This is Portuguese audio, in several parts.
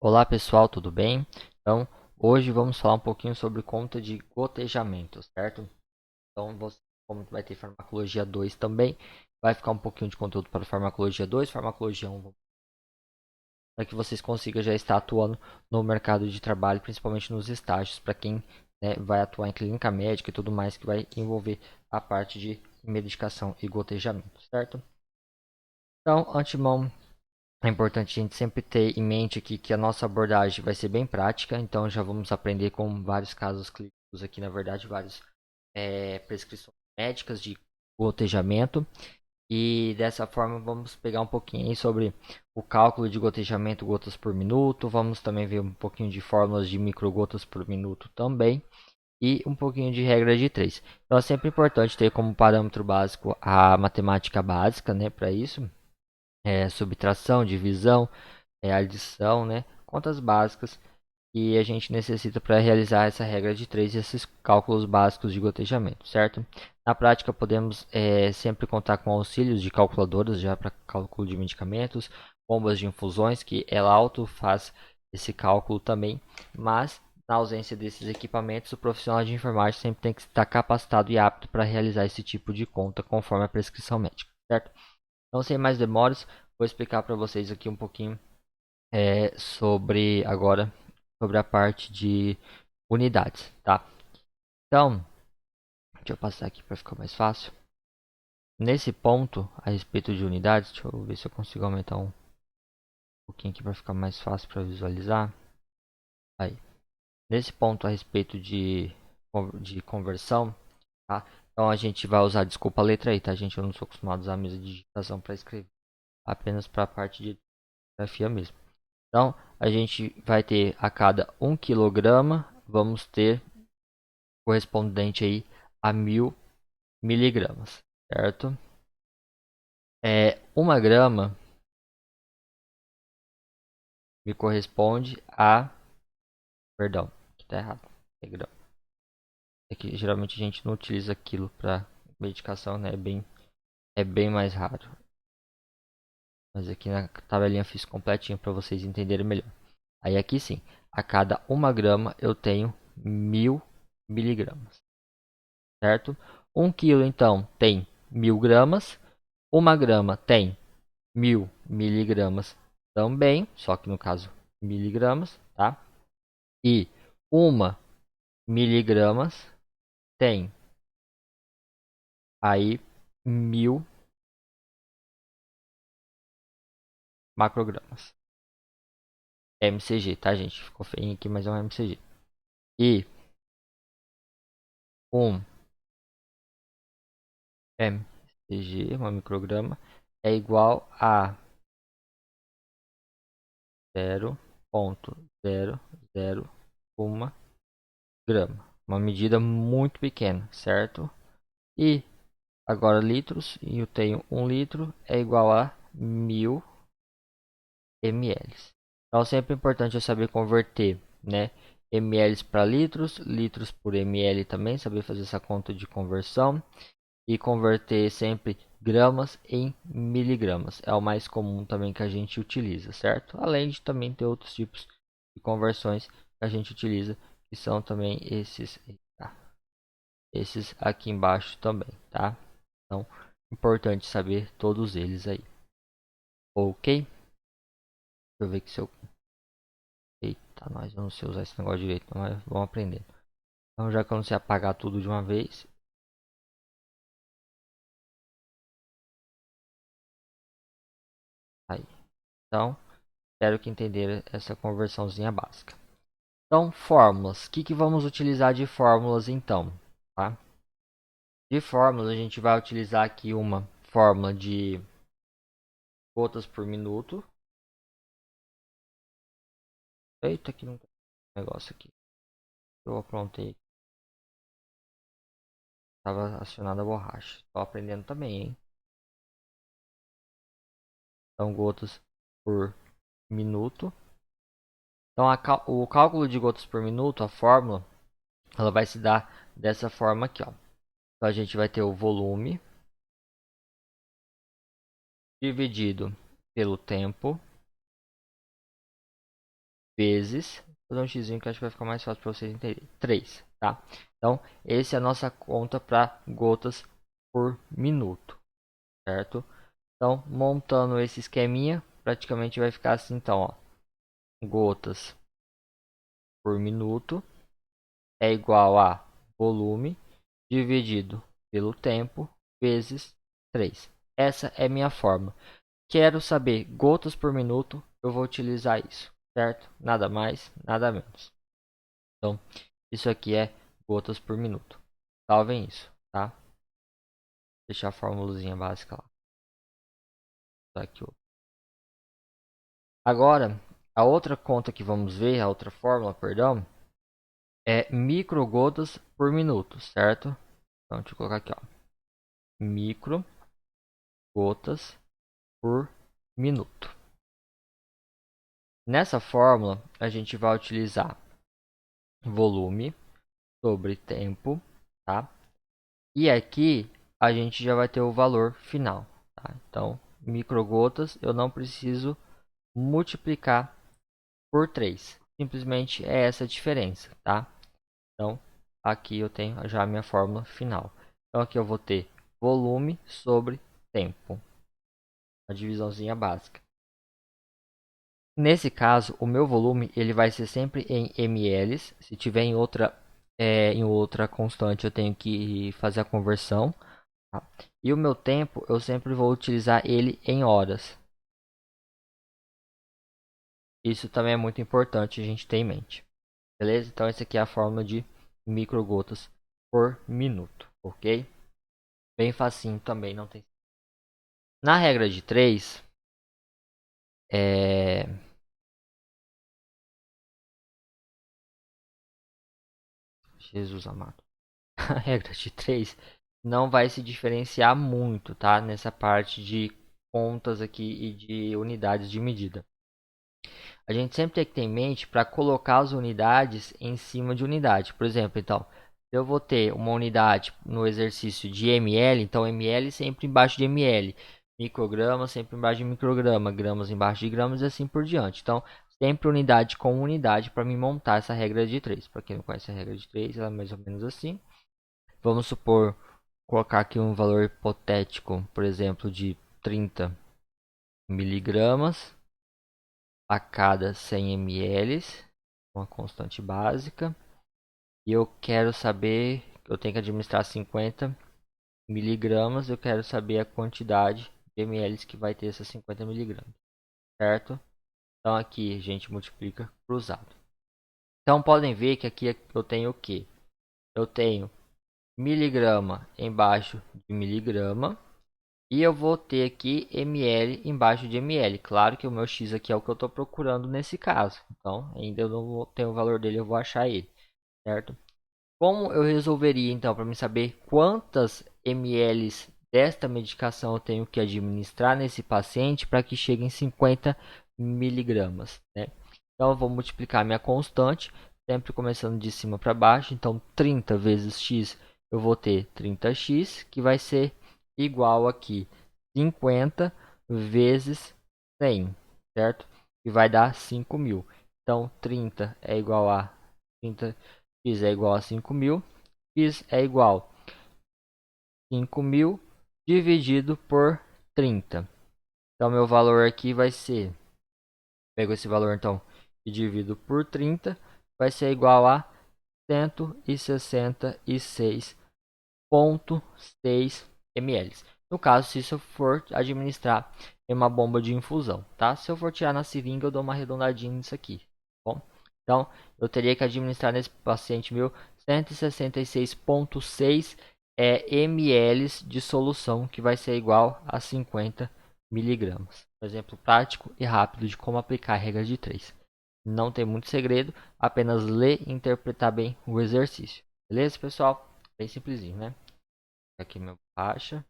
Olá pessoal, tudo bem? Então, hoje vamos falar um pouquinho sobre conta de gotejamento, certo? Então, você, como vai ter farmacologia 2 também, vai ficar um pouquinho de conteúdo para farmacologia 2, farmacologia 1, para que vocês consigam já estar atuando no mercado de trabalho, principalmente nos estágios, para quem vai atuar em clínica médica e tudo mais que vai envolver a parte de medicação e gotejamento, certo? Então, antemão, é importante a gente sempre ter em mente aqui que a nossa abordagem vai ser bem prática, então já vamos aprender com vários casos clínicos aqui, na verdade, várias prescrições médicas de gotejamento. E dessa forma vamos pegar um pouquinho aí sobre o cálculo de gotejamento gotas por minuto, vamos também ver um pouquinho de fórmulas de microgotas por minuto também. E um pouquinho de regra de 3. Então é sempre importante ter como parâmetro básico a matemática básica, né, para isso. Subtração, divisão, adição, né? Contas básicas que a gente necessita para realizar essa regra de 3 e esses cálculos básicos de gotejamento, certo? Na prática, podemos sempre contar com auxílios de calculadoras já para cálculo de medicamentos, bombas de infusões, que ela auto faz esse cálculo também, mas na ausência desses equipamentos, o profissional de enfermagem sempre tem que estar capacitado e apto para realizar esse tipo de conta conforme a prescrição médica, certo? Então, sem mais demoras, vou explicar para vocês aqui um pouquinho sobre a parte de unidades, tá? Então, deixa eu passar aqui para ficar mais fácil. Nesse ponto, a respeito de unidades, deixa eu ver se eu consigo aumentar um pouquinho aqui para ficar mais fácil para visualizar. Aí, nesse ponto a respeito de conversão, tá? Então a gente vai usar, desculpa a letra aí, tá, gente? Eu não sou acostumado a usar a mesa de digitação para escrever, apenas para a parte de grafia mesmo. Então, a gente vai ter a cada 1 kg, vamos ter correspondente aí a 1000 mg, certo? 1 grama me corresponde a, perdão, aqui tá errado, é grama. É que geralmente a gente não utiliza aquilo para medicação, né? É bem mais raro. Mas aqui na tabelinha fiz completinho para vocês entenderem melhor. Aí aqui sim, a cada 1 grama eu tenho 1000 mg, certo? 1 kg então tem 1000 gramas, 1 grama tem 1000 mg também, só que no caso miligramas, tá? E 1 mg tem aí 1000 macrogramas. MCG, tá, gente? Ficou feio aqui, mas é um MCG. E 1 MCG, 1 micrograma, é igual a 0,001 grama. Uma medida muito pequena, certo? E agora litros, e eu tenho 1 litro é igual a 1000 ml. Então sempre é importante eu saber converter, né, ml para litros, litros por ml também, saber fazer essa conta de conversão e converter sempre gramas em miligramas. É o mais comum também que a gente utiliza, certo? Além de também ter outros tipos de conversões que a gente utiliza, que são também esses aqui embaixo também, tá? Então, importante saber todos eles aí. Ok? Deixa eu ver que se eu... Eita, nós eu não sei usar esse negócio direito, mas vamos aprender. Então, já que eu não sei apagar tudo de uma vez, aí. Então, espero que entenderam essa conversãozinha básica. Então, fórmulas. O que vamos utilizar de fórmulas então? Tá? De fórmulas, a gente vai utilizar aqui uma fórmula de gotas por minuto. Eita, que não tem negócio aqui. Eu aprontei. Estava acionada a borracha. Estou aprendendo também, hein? Então, gotas por minuto. Então, o cálculo de gotas por minuto, a fórmula, ela vai se dar dessa forma aqui, ó. Então, a gente vai ter o volume dividido pelo tempo, vezes, vou dar um xizinho que acho que vai ficar mais fácil para vocês entenderem, 3, tá? Então, essa é a nossa conta para gotas por minuto, certo? Então, montando esse esqueminha, praticamente vai ficar assim, então, ó, gotas por minuto é igual a volume dividido pelo tempo vezes 3. Essa é minha fórmula. Quero saber gotas por minuto, eu vou utilizar isso, certo? Nada mais, nada menos. Então, isso aqui é gotas por minuto. Salvem isso, tá? Deixar a formulazinha básica lá. Tá aqui, ó. Agora, a outra conta que vamos ver, a outra fórmula, perdão, é microgotas por minuto, certo? Então, deixa eu colocar aqui, ó. Microgotas por minuto. Nessa fórmula, a gente vai utilizar volume sobre tempo, tá? E aqui a gente já vai ter o valor final, tá? Então, microgotas eu não preciso multiplicar por 3. Simplesmente é essa a diferença, tá? Então, aqui eu tenho já a minha fórmula final. Então, aqui eu vou ter volume sobre tempo. A divisãozinha básica. Nesse caso, o meu volume ele vai ser sempre em ml. Se tiver em outra constante, eu tenho que fazer a conversão. Tá? E o meu tempo, eu sempre vou utilizar ele em horas. Isso também é muito importante a gente ter em mente. Beleza? Então, essa aqui é a fórmula de microgotas por minuto, ok? Bem facinho também, não tem. Na regra de 3, é... Jesus amado. A regra de 3 não vai se diferenciar muito, tá? Nessa parte de contas aqui e de unidades de medida. A gente sempre tem que ter em mente para colocar as unidades em cima de unidade. Por exemplo, então, eu vou ter uma unidade no exercício de ml, então ml sempre embaixo de ml, micrograma sempre embaixo de micrograma, gramas embaixo de gramas e assim por diante. Então, sempre unidade com unidade para me montar essa regra de 3. Para quem não conhece a regra de 3, ela é mais ou menos assim. Vamos supor, colocar aqui um valor hipotético, por exemplo, de 30 miligramas a cada 100 ml, uma constante básica. E eu quero saber, eu tenho que administrar 50 miligramas, eu quero saber a quantidade de ml que vai ter essas 50 miligramas, certo? Então aqui a gente multiplica cruzado. Então podem ver que aqui eu tenho o que? Eu tenho miligrama embaixo de miligrama. E eu vou ter aqui ml embaixo de ml. Claro que o meu x aqui é o que eu estou procurando nesse caso. Então, ainda eu não tenho o valor dele, eu vou achar ele, certo? Como eu resolveria, então, para me saber quantas ml desta medicação eu tenho que administrar nesse paciente para que chegue em 50 miligramas, né? Então, eu vou multiplicar minha constante, sempre começando de cima para baixo. Então, 30 vezes x, eu vou ter 30x, que vai ser igual aqui 50 vezes 100, certo? E vai dar 5.000. Então, 30 é igual a 30, x é igual a 5.000, x é igual a 5.000 dividido por 30. Então, meu valor aqui vai ser, pego esse valor então e divido por 30, vai ser igual a 166,6 ml. No caso, se isso for administrar em uma bomba de infusão, tá? Se eu for tirar na seringa, eu dou uma arredondadinha nisso aqui, tá bom? Então, eu teria que administrar nesse paciente meu 166,6 ml de solução, que vai ser igual a 50 miligramas. Um exemplo prático e rápido de como aplicar a regra de 3. Não tem muito segredo, apenas ler e interpretar bem o exercício. Beleza, pessoal? Bem simplesinho, né? Aqui meu baixa.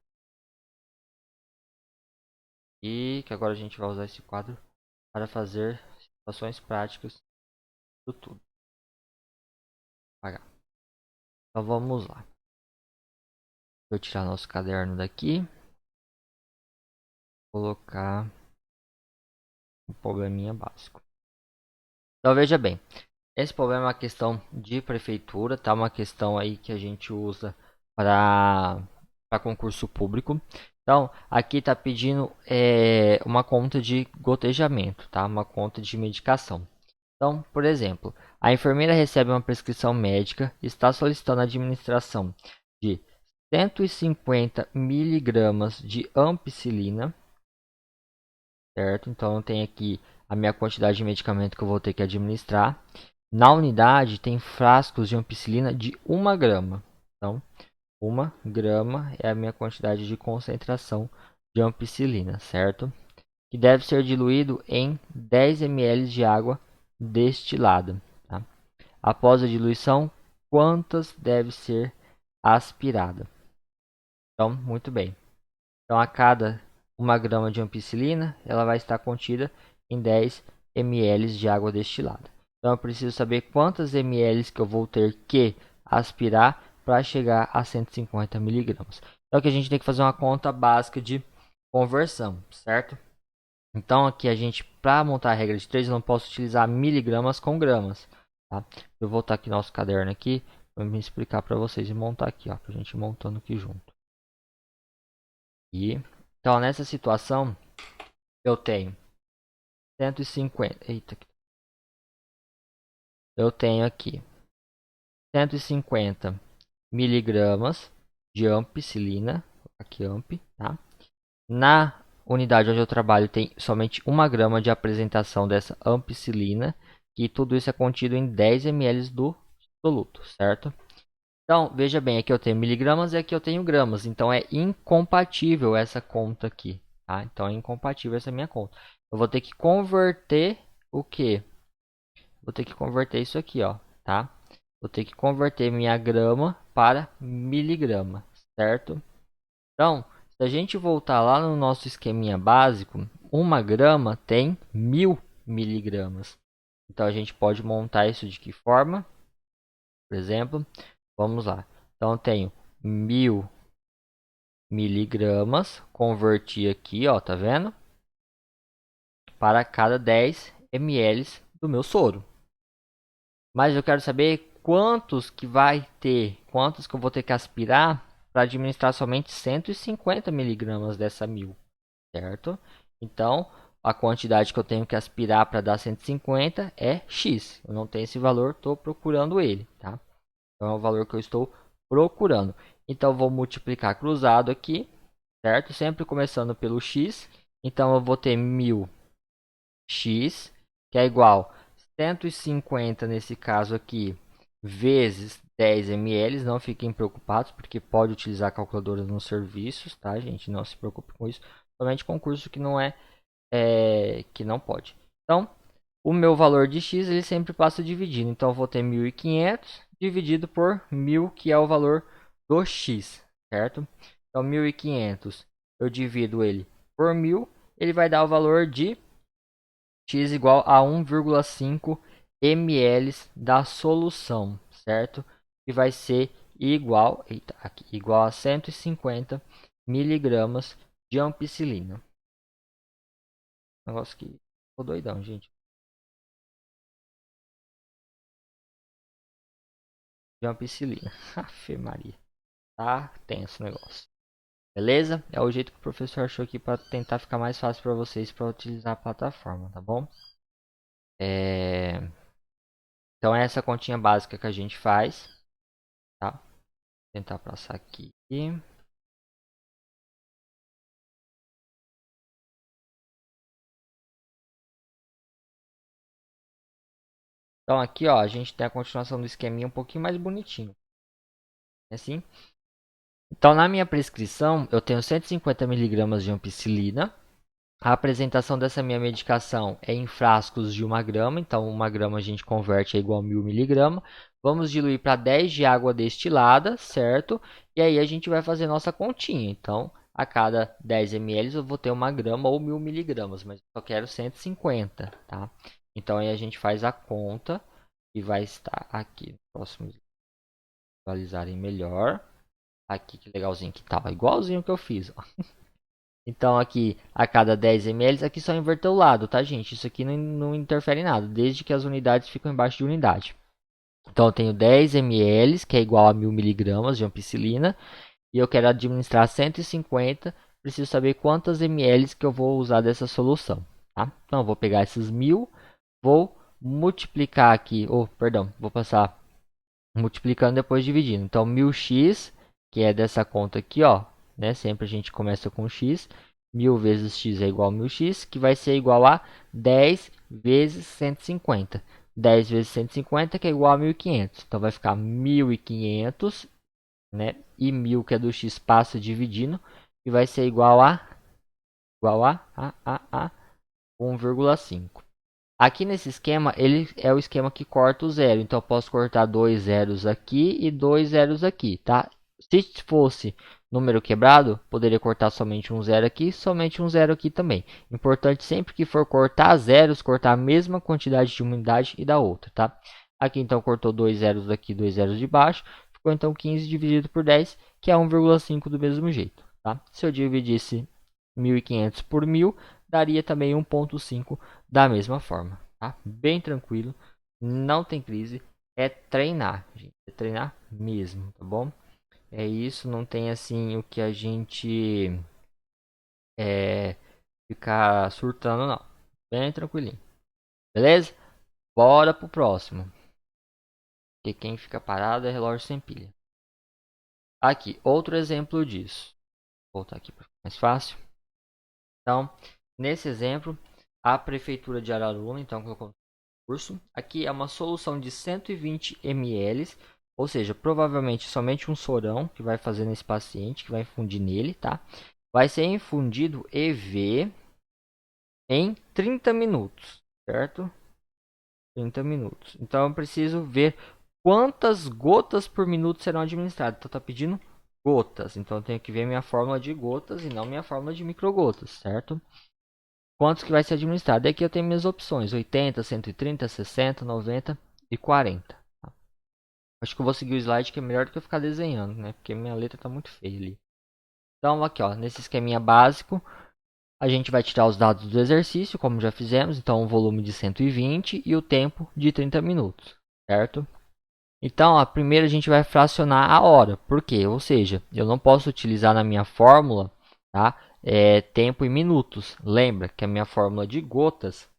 E que agora a gente vai usar esse quadro para fazer situações práticas do tudo. Apagar. Então vamos lá. Vou tirar nosso caderno daqui. Colocar um probleminha básico. Então veja bem, esse problema é uma questão de prefeitura, tá? Uma questão aí que a gente usa para concurso público. Então, aqui está pedindo uma conta de gotejamento, tá? Uma conta de medicação. Então, por exemplo, a enfermeira recebe uma prescrição médica e está solicitando a administração de 150 miligramas de ampicilina, certo? Então, eu tenho aqui a minha quantidade de medicamento que eu vou ter que administrar. Na unidade, tem frascos de ampicilina de 1 grama. Então, 1 grama é a minha quantidade de concentração de ampicilina, certo? Que deve ser diluído em 10 ml de água destilada. Tá? Após a diluição, quantas deve ser aspirada? Então, muito bem. Então, a cada 1 grama de ampicilina, ela vai estar contida em 10 ml de água destilada. Então, eu preciso saber quantas ml que eu vou ter que aspirar para chegar a 150 miligramas. Então, aqui a gente tem que fazer uma conta básica de conversão, certo? Então, aqui a gente, para montar a regra de 3, eu não posso utilizar miligramas com gramas. Tá? Eu vou voltar aqui no nosso caderno aqui, para me explicar para vocês e montar aqui, ó, para a gente ir montando aqui junto. E, então, nessa situação, eu tenho 150. Eita, eu tenho aqui 150 miligramas de ampicilina. Aqui, amp, tá? Na unidade onde eu trabalho, tem somente 1 grama de apresentação dessa ampicilina. E tudo isso é contido em 10 ml do soluto, certo? Então, veja bem, aqui eu tenho miligramas e aqui eu tenho gramas. Então, é incompatível essa conta aqui. Tá? Então, é incompatível essa minha conta. Eu vou ter que converter o quê? Vou ter que converter isso aqui, ó, tá? Vou ter que converter minha grama para miligrama, certo? Então, se a gente voltar lá no nosso esqueminha básico, 1 grama tem 1000 miligramas. Então, a gente pode montar isso de que forma? Por exemplo, vamos lá. Então, eu tenho 1000 miligramas, converti aqui, ó, tá vendo? Para cada 10 ml do meu soro. Mas eu quero saber quantos que vai ter, quantos que eu vou ter que aspirar para administrar somente 150 miligramas dessa 1000, certo? Então, a quantidade que eu tenho que aspirar para dar 150 é X. Eu não tenho esse valor, estou procurando ele, tá? Então, é o valor que eu estou procurando. Então, vou multiplicar cruzado aqui, certo? Sempre começando pelo X. Então, eu vou ter 1000x, que é igual 150 nesse caso aqui, vezes 10 ml. Não fiquem preocupados, porque pode utilizar calculadoras nos serviços, tá, gente? Não se preocupe com isso. Somente concurso que não que não pode. Então, o meu valor de x ele sempre passa dividindo. Então, eu vou ter 1.500 dividido por 1000, que é o valor do x, certo? Então, 1.500 eu divido ele por 1000, ele vai dar o valor de x igual a 1,5 ml da solução, certo? E vai ser igual, igual a 150 miligramas de ampicilina. Negócio que ficou doidão, gente. De ampicilina. Afe Maria. Tá tenso o negócio. Beleza? É o jeito que o professor achou aqui para tentar ficar mais fácil para vocês para utilizar a plataforma, tá bom? Então é essa continha básica que a gente faz, tá? Vou tentar passar aqui. Então aqui, ó, a gente tem a continuação do esqueminha um pouquinho mais bonitinho. Assim. Então na minha prescrição, eu tenho 150 miligramas de ampicilina. A apresentação dessa minha medicação é em frascos de 1 grama. Então 1 grama a gente converte a igual a 1000 miligramas. Vamos diluir para 10 de água destilada, certo? E aí a gente vai fazer nossa continha. Então a cada 10 ml eu vou ter 1 grama ou 1000 miligramas, mas eu só quero 150, tá? Então aí a gente faz a conta e vai estar aqui. Próximo visualizarem melhor. Aqui que legalzinho que tava, igualzinho que eu fiz, ó. Então aqui a cada 10 ml, aqui só inverter o lado, tá gente? Isso aqui não interfere em nada, desde que as unidades ficam embaixo de unidade. Então eu tenho 10 ml, que é igual a 1000 miligramas de ampicilina, e eu quero administrar 150, preciso saber quantas ml que eu vou usar dessa solução, tá? Então eu vou pegar esses 1000, vou multiplicar aqui, perdão, vou passar multiplicando depois dividindo. Então 1000x, que é dessa conta aqui, ó, né? Sempre a gente começa com x. 1000 vezes x é igual a 1000x, que vai ser igual a 10 vezes 150. 10 vezes 150, que é igual a 1500. Então vai ficar 1500, né? E 1000, que é do x, passa dividindo, e vai ser igual a 1,5. Aqui nesse esquema, ele é o esquema que corta o zero. Então, eu posso cortar 2 zeros aqui e 2 zeros aqui, tá? Se fosse número quebrado, poderia cortar somente um zero aqui, somente um zero aqui também. Importante sempre que for cortar zeros, cortar a mesma quantidade de uma unidade e da outra, tá? Aqui, então, cortou 2 zeros daqui, 2 zeros de baixo. Ficou, então, 15 dividido por 10, que é 1,5 do mesmo jeito, tá? Se eu dividisse 1500 por 1000, daria também 1,5 da mesma forma, tá? Bem tranquilo, não tem crise, é treinar, gente, é treinar mesmo, tá bom? É isso, não tem assim o que a gente ficar surtando, não. Bem tranquilinho, beleza? Bora pro próximo. Porque quem fica parado é relógio sem pilha. Aqui, outro exemplo disso. Vou voltar aqui para ficar mais fácil. Então, nesse exemplo, a prefeitura de Araruna, então, colocou curso. Aqui é uma solução de 120 ml, ou seja, provavelmente somente um sorão que vai fazer nesse paciente, que vai infundir nele, tá? Vai ser infundido EV em 30 minutos, certo? 30 minutos. Então eu preciso ver quantas gotas por minuto serão administradas. Então tá pedindo gotas, então eu tenho que ver minha fórmula de gotas e não minha fórmula de microgotas, certo? Quantos que vai ser administrado? Aqui eu tenho minhas opções: 80, 130, 60, 90 e 40. Tá? Acho que eu vou seguir o slide, que é melhor do que eu ficar desenhando, né? Porque minha letra tá muito feia ali. Então aqui, ó, nesse esqueminha básico, a gente vai tirar os dados do exercício, como já fizemos. Então o volume de 120 e o tempo de 30 minutos, certo? Então, a primeira a gente vai fracionar a hora. Por quê? Ou seja, eu não posso utilizar na minha fórmula, tá? Tempo em minutos. Lembra que a minha fórmula de gotas,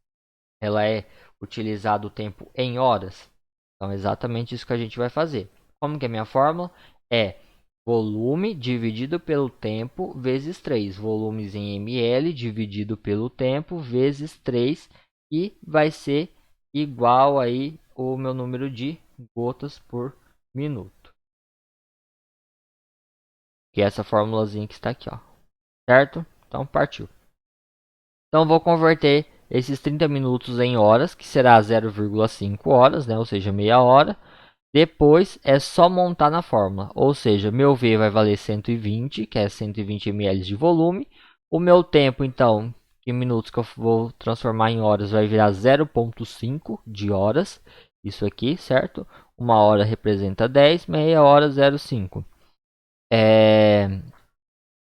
ela é utilizado o tempo em horas. Então, é exatamente isso que a gente vai fazer. Como que é a minha fórmula? É volume dividido pelo tempo vezes 3. Volumes em ml dividido pelo tempo vezes 3. E vai ser igual aí o meu número de gotas por minuto. Que é essa formulazinha que está aqui, ó. Certo? Então, partiu. Então, vou converter esses 30 minutos em horas, que será 0,5 horas, né? Ou seja, meia hora. Depois é só montar na fórmula, ou seja, meu V vai valer 120, que é 120 ml de volume. O meu tempo, então, em minutos que eu vou transformar em horas, vai virar 0,5 de horas. Isso aqui, certo? Uma hora representa 10, meia hora 0,5.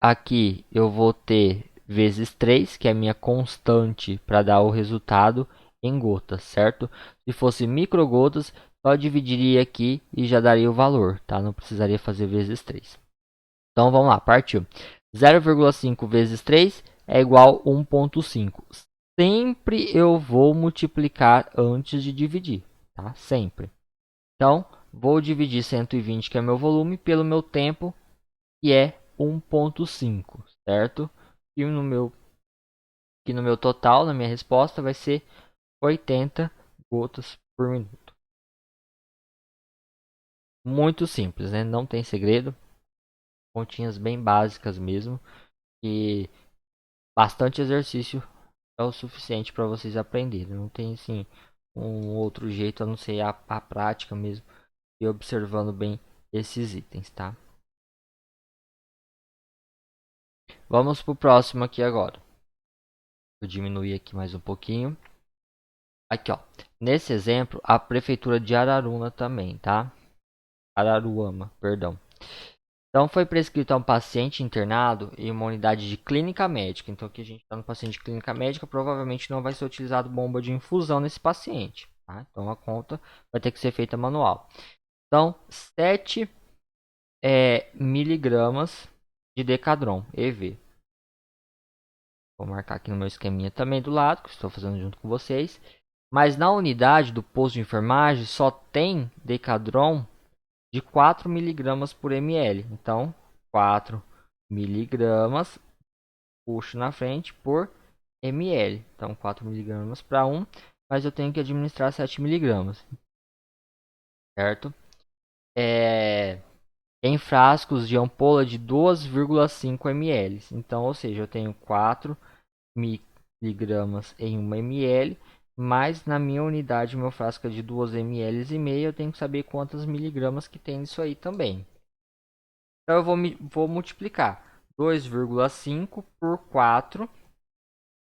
Aqui eu vou ter vezes 3, que é a minha constante para dar o resultado em gotas, certo? Se fosse microgotas, só dividiria aqui e já daria o valor, tá? Não precisaria fazer vezes 3. Então vamos lá, partiu. 0,5 vezes 3 é igual a 1,5. Sempre eu vou multiplicar antes de dividir, tá? Sempre. Então, vou dividir 120, que é meu volume, pelo meu tempo, que é 1,5, certo? E no meu total, na minha resposta, vai ser 80 gotas por minuto. Muito simples, né? Não tem segredo. Continhas bem básicas mesmo. E bastante exercício é o suficiente para vocês aprenderem. Não tem assim um outro jeito a não ser a prática mesmo e observando bem esses itens, tá? Vamos pro próximo aqui agora. Vou diminuir aqui mais um pouquinho. Aqui, ó. Nesse exemplo, a prefeitura de Araruna também, tá? Araruama, perdão. Então, foi prescrito a um paciente internado em uma unidade de clínica médica. Então, aqui a gente está no paciente de clínica médica, provavelmente não vai ser utilizado bomba de infusão nesse paciente. Tá? Então, a conta vai ter que ser feita manual. Então, 7 miligramas de Decadron, EV. Vou marcar aqui no meu esqueminha também do lado, que estou fazendo junto com vocês. Mas na unidade do posto de enfermagem só tem Decadron de 4 miligramas por ml. Então, 4 miligramas, puxo na frente por ml. Então, 4 miligramas para 1, mas eu tenho que administrar 7 miligramas, certo? Em frascos de ampola de 2,5 ml. Então, ou seja, eu tenho 4 miligramas em 1 ml, mas na minha unidade, meu frasco é de 2 ml e meio, eu tenho que saber quantas miligramas que tem nisso aí também. Então eu vou multiplicar 2,5 por 4,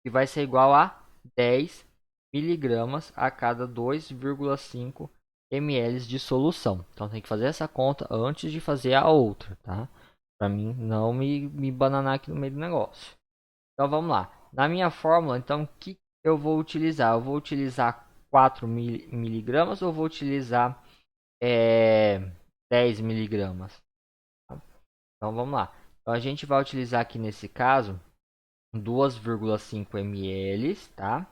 que vai ser igual a 10 miligramas a cada 2,5 ml de solução. Então tem que fazer essa conta antes de fazer a outra, tá? Para mim não me bananar aqui no meio do negócio. Então vamos lá. Na minha fórmula, então, o que eu vou utilizar? Eu vou utilizar 4 miligramas ou vou utilizar 10 miligramas? Então vamos lá. Então a gente vai utilizar aqui nesse caso 2,5 ml, tá?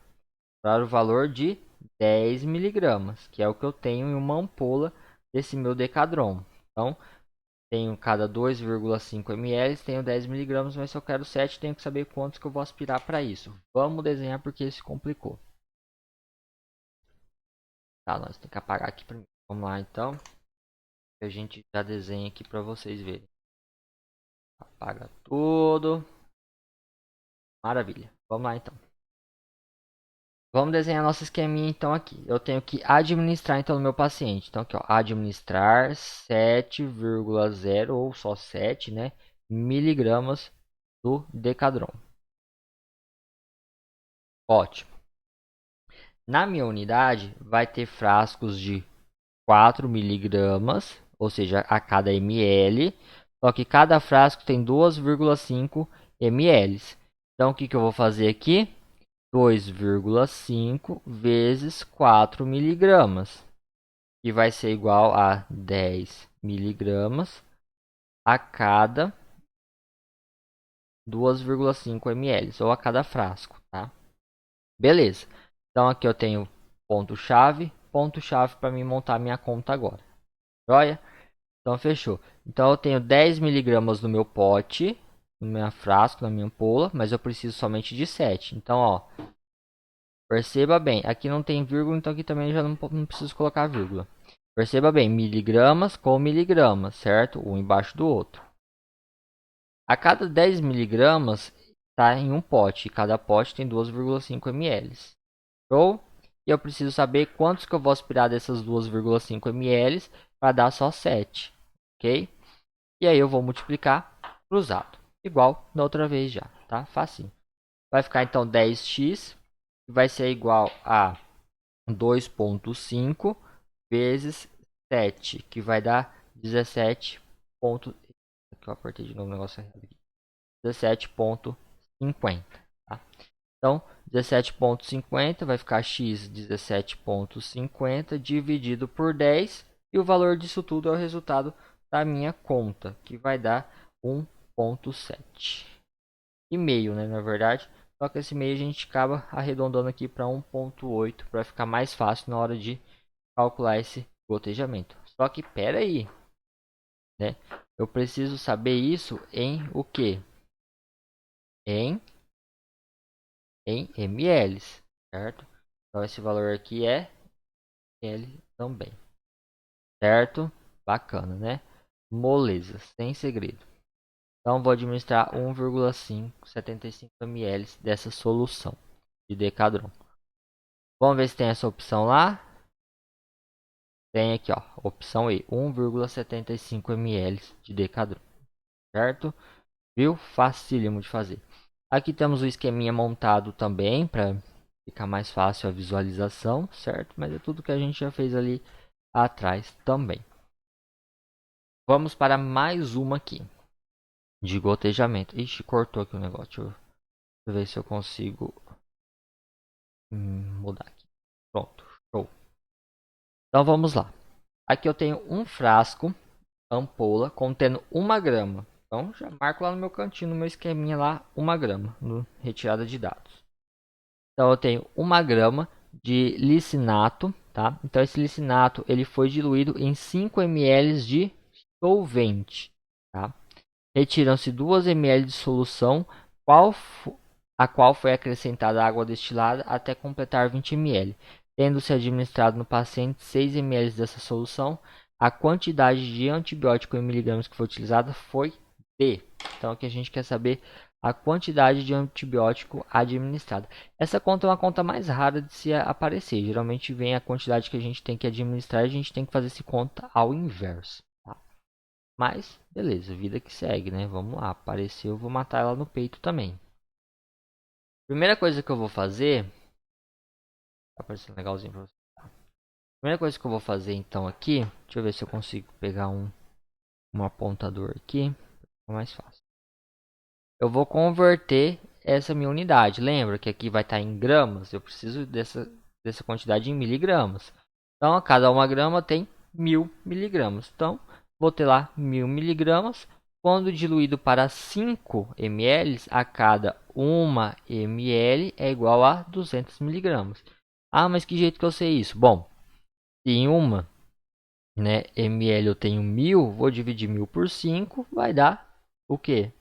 Para o valor de 10 miligramas, que é o que eu tenho em uma ampola desse meu Decadron. Então, tenho cada 2,5 ml, tenho 10 miligramas, mas se eu quero 7, tenho que saber quantos que eu vou aspirar para isso. Vamos desenhar porque se complicou. Tá, nós temos que apagar aqui primeiro. Vamos lá então. A gente já desenha aqui para vocês verem. Apaga tudo. Maravilha. Vamos lá então. Vamos desenhar nosso esqueminha então aqui. Eu tenho que administrar então no meu paciente. Então aqui ó, administrar 7,0 ou só 7, né, miligramas do Decadron. Ótimo. Na minha unidade vai ter frascos de 4 miligramas, ou seja, a cada ml. Só que cada frasco tem 2,5 ml. Então o que eu vou fazer aqui? 2,5 vezes 4 miligramas, que vai ser igual a 10 miligramas a cada 2,5 ml, ou a cada frasco, tá? Beleza. Então aqui eu tenho ponto-chave para mim montar minha conta agora. Joia? Então fechou. Então eu tenho 10 miligramas no meu pote, no meu frasco, na minha ampola, mas eu preciso somente de 7. Então, ó, perceba bem, aqui não tem vírgula, então aqui também já não preciso colocar vírgula. Perceba bem, miligramas com miligramas, certo? Um embaixo do outro. A cada 10 miligramas está em um pote, e cada pote tem 2,5 ml. Show? E eu preciso saber quantos que eu vou aspirar dessas 2,5 ml para dar só 7, ok? E aí eu vou multiplicar cruzado, igual da outra vez já, tá? Facinho. Vai ficar então 10x, que vai ser igual a 2,5 vezes 7, que vai dar 17. Aqui eu apertei de novo o negócio aqui. 17,50. Tá? Então, 17,50 vai ficar x 17,50 dividido por 10. E o valor disso tudo é o resultado da minha conta, que vai dar 1,7. E meio, né, na verdade. Só que esse meio a gente acaba arredondando aqui para 1,8 para ficar mais fácil na hora de calcular esse gotejamento. Só que pera aí, né? Eu preciso saber isso em o que? Em ml, certo? Então esse valor aqui é L também, certo? Bacana, né? Moleza, sem segredo. Então vou administrar 1,575 ml dessa solução de Decadron. Vamos ver se tem essa opção lá. Tem aqui, ó, opção E, 1,75 ml de Decadron, certo? Viu? Facílimo de fazer. Aqui temos o esqueminha montado também para ficar mais fácil a visualização, certo? Mas é tudo que a gente já fez ali atrás também. Vamos para mais uma aqui de gotejamento. Ixi, cortou aqui o negócio. Deixa eu ver se eu consigo mudar aqui. Pronto, show. Então vamos lá. Aqui eu tenho um frasco, ampola, contendo 1 grama. Então já marco lá no meu cantinho, no meu esqueminha lá, 1 grama, no retirada de dados. Então eu tenho 1 grama de lisinato, tá? Então esse lisinato ele foi diluído em 5 ml de solvente, tá? Retiram-se 2 ml de solução, a qual foi acrescentada água destilada até completar 20 ml, tendo-se administrado no paciente 6 ml dessa solução. A quantidade de antibiótico em miligramas que foi utilizada foi D. Então aqui a gente quer saber a quantidade de antibiótico administrada. Essa conta é uma conta mais rara de se aparecer. Geralmente vem a quantidade que a gente tem que administrar e a gente tem que fazer essa conta ao inverso. Tá? Mas, beleza, vida que segue, né? Vamos lá, apareceu, eu vou matar ela no peito também. Primeira coisa que eu vou fazer... Tá aparecendo legalzinho pra você. Primeira coisa que eu vou fazer então aqui... Deixa eu ver se eu consigo pegar um apontador aqui. Fica mais fácil. Eu vou converter essa minha unidade. Lembra que aqui vai estar em gramas? Eu preciso dessa quantidade em miligramas. Então, a cada 1 grama tem 1000 miligramas. Então, vou ter lá 1000 miligramas. Quando diluído para 5 ml, a cada 1 ml é igual a 200 miligramas. Ah, mas que jeito que eu sei isso? Bom, se em 1 ml eu tenho 1000, vou dividir 1000 por 5, vai dar o quê?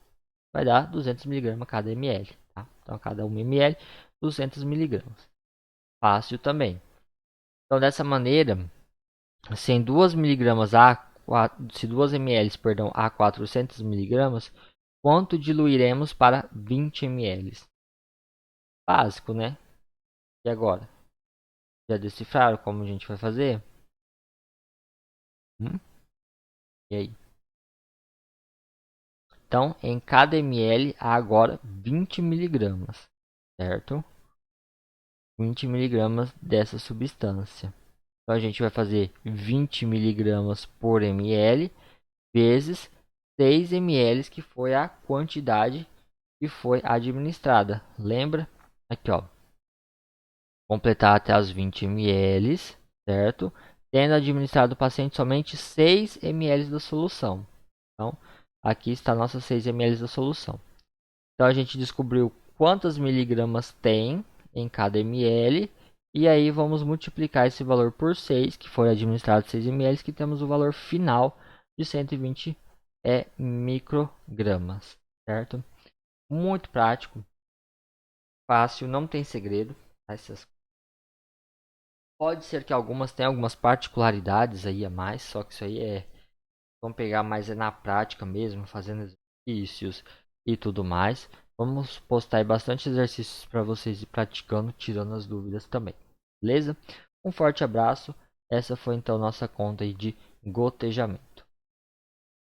Vai dar 200 miligramas cada ml. Tá? Então, a cada 1 ml, 200 miligramas. Fácil também. Então, dessa maneira, se em 2 miligramas se 2 ml, perdão, a 400 miligramas, quanto diluiremos para 20 ml? Básico, né? E agora? Já decifraram como a gente vai fazer? E aí? Então, em cada ml há agora 20 miligramas, certo? 20 miligramas dessa substância. Então, a gente vai fazer 20 miligramas por ml vezes 6 ml, que foi a quantidade que foi administrada. Lembra? Aqui, ó. Completar até as 20 ml, certo? Tendo administrado o paciente somente 6 ml da solução. Então, aqui está nossas 6 ml da solução. Então, a gente descobriu quantas miligramas tem em cada ml. E aí, vamos multiplicar esse valor por 6, que foi administrado 6 ml, que temos o valor final de 120 microgramas, certo? Muito prático, fácil, não tem segredo. Pode ser que algumas tenham algumas particularidades aí a mais, só que isso aí vamos pegar mais na prática mesmo, fazendo exercícios e tudo mais. Vamos postar aí bastante exercícios para vocês ir praticando, tirando as dúvidas também. Beleza? Um forte abraço. Essa foi então nossa conta aí de gotejamento.